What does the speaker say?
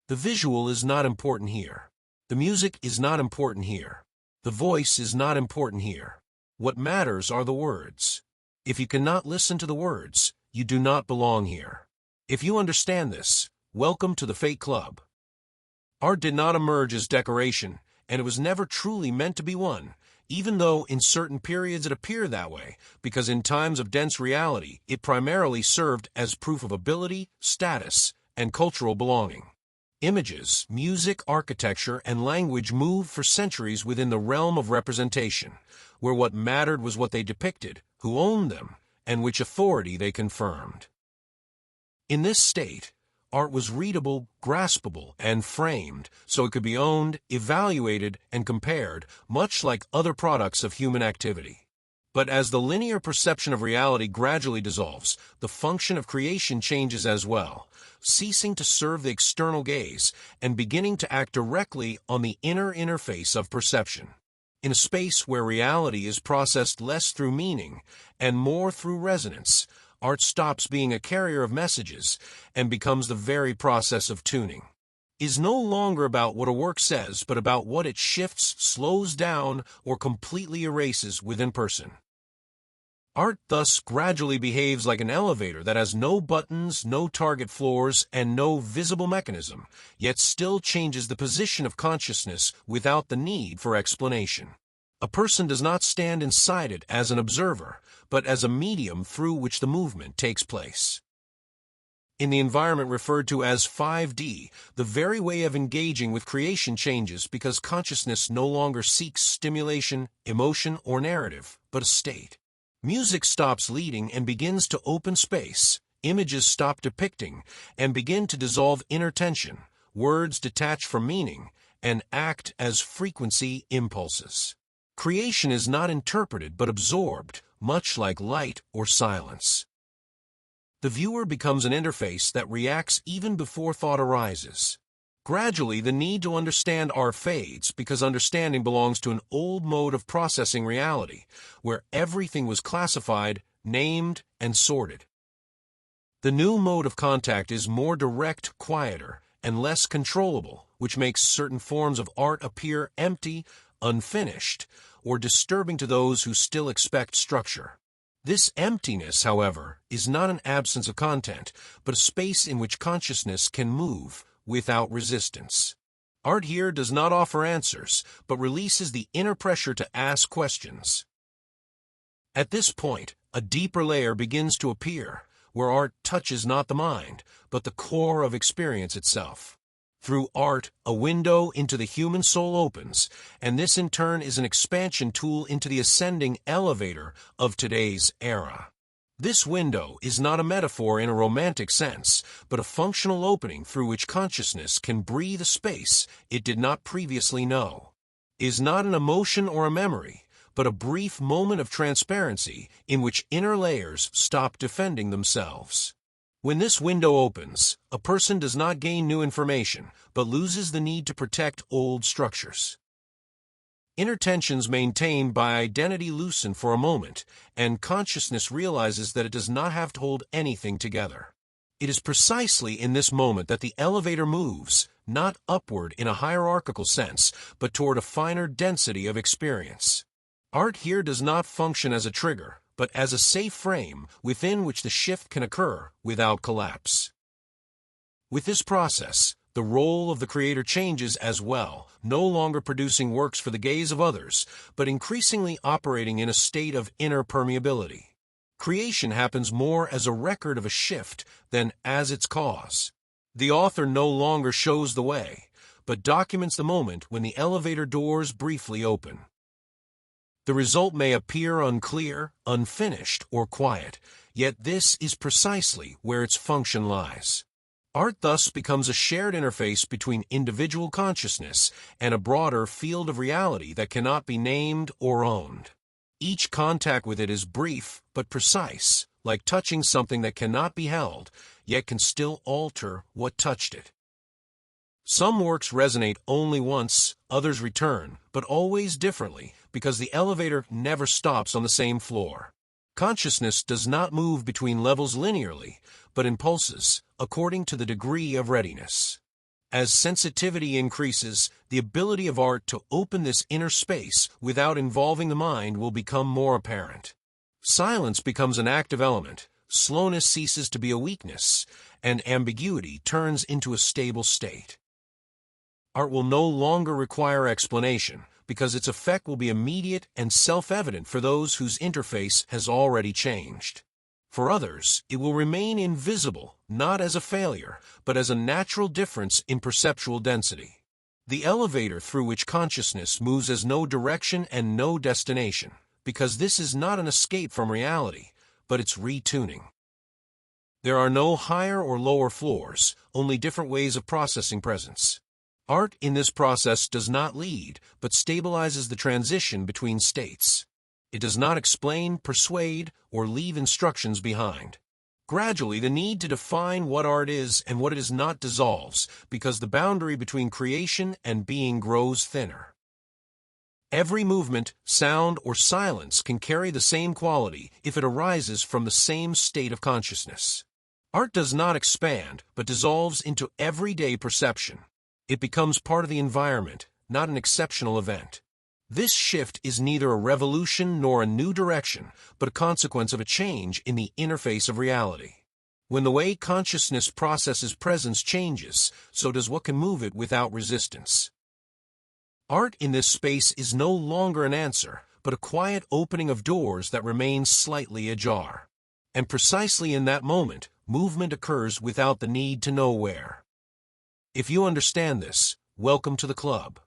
The visual is not important here. The music is not important here. The voice is not important here. What matters are the words. If you cannot listen to the words, you do not belong here. If you understand this, welcome to the Fate Club. Art did not emerge as decoration, and it was never truly meant to be one, even though in certain periods it appeared that way, because in times of dense reality, it primarily served as proof of ability, status, and cultural belonging. Images, music, architecture, and language moved for centuries within the realm of representation, where what mattered was what they depicted, who owned them, and which authority they confirmed. In this state, art was readable, graspable, and framed, so it could be owned, evaluated, and compared, much like other products of human activity. But as the linear perception of reality gradually dissolves, the function of creation changes as well, ceasing to serve the external gaze and beginning to act directly on the inner interface of perception. In a space where reality is processed less through meaning and more through resonance, art stops being a carrier of messages and becomes the very process of tuning. It is no longer about what a work says, but about what it shifts, slows down, or completely erases within person. Art thus gradually behaves like an elevator that has no buttons, no target floors, and no visible mechanism, yet still changes the position of consciousness without the need for explanation. A person does not stand inside it as an observer, but as a medium through which the movement takes place. In the environment referred to as 5D, the very way of engaging with creation changes because consciousness no longer seeks stimulation, emotion, or narrative, but a state. Music stops leading and begins to open space, images stop depicting and begin to dissolve inner tension, words detach from meaning, and act as frequency impulses. Creation is not interpreted but absorbed, much like light or silence. The viewer becomes an interface that reacts even before thought arises. Gradually, the need to understand art fades because understanding belongs to an old mode of processing reality, where everything was classified, named, and sorted. The new mode of contact is more direct, quieter, and less controllable, which makes certain forms of art appear empty, unfinished, or disturbing to those who still expect structure. This emptiness, however, is not an absence of content, but a space in which consciousness can move without resistance. Art here does not offer answers, but releases the inner pressure to ask questions. At this point, a deeper layer begins to appear, where art touches not the mind, but the core of experience itself. Through art, a window into the human soul opens, and this in turn is an expansion tool into the ascending elevator of today's era. This window is not a metaphor in a romantic sense, but a functional opening through which consciousness can breathe a space it did not previously know. It is not an emotion or a memory, but a brief moment of transparency in which inner layers stop defending themselves. When this window opens, a person does not gain new information, but loses the need to protect old structures. Inner tensions maintained by identity loosen for a moment, and consciousness realizes that it does not have to hold anything together. It is precisely in this moment that the elevator moves, not upward in a hierarchical sense, but toward a finer density of experience. Art here does not function as a trigger, but as a safe frame within which the shift can occur without collapse. With this process, the role of the creator changes as well, no longer producing works for the gaze of others, but increasingly operating in a state of inner permeability. Creation happens more as a record of a shift than as its cause. The author no longer shows the way, but documents the moment when the elevator doors briefly open. The result may appear unclear, unfinished, or quiet, yet this is precisely where its function lies. Art thus becomes a shared interface between individual consciousness and a broader field of reality that cannot be named or owned. Each contact with it is brief but precise, like touching something that cannot be held, yet can still alter what touched it. Some works resonate only once, others return, but always differently, because the elevator never stops on the same floor. Consciousness does not move between levels linearly, but in pulses, according to the degree of readiness. As sensitivity increases, the ability of art to open this inner space without involving the mind will become more apparent. Silence becomes an active element, slowness ceases to be a weakness, and ambiguity turns into a stable state. Art will no longer require explanation, because its effect will be immediate and self-evident for those whose interface has already changed. For others, it will remain invisible, not as a failure, but as a natural difference in perceptual density. The elevator through which consciousness moves has no direction and no destination, because this is not an escape from reality, but its retuning. There are no higher or lower floors, only different ways of processing presence. Art in this process does not lead, but stabilizes the transition between states. It does not explain, persuade, or leave instructions behind. Gradually, the need to define what art is and what it is not dissolves, because the boundary between creation and being grows thinner. Every movement, sound, or silence can carry the same quality if it arises from the same state of consciousness. Art does not expand, but dissolves into everyday perception. It becomes part of the environment, not an exceptional event. This shift is neither a revolution nor a new direction, but a consequence of a change in the interface of reality. When the way consciousness processes presence changes, so does what can move it without resistance. Art in this space is no longer an answer, but a quiet opening of doors that remains slightly ajar. And precisely in that moment, movement occurs without the need to know where. If you understand this, welcome to the club.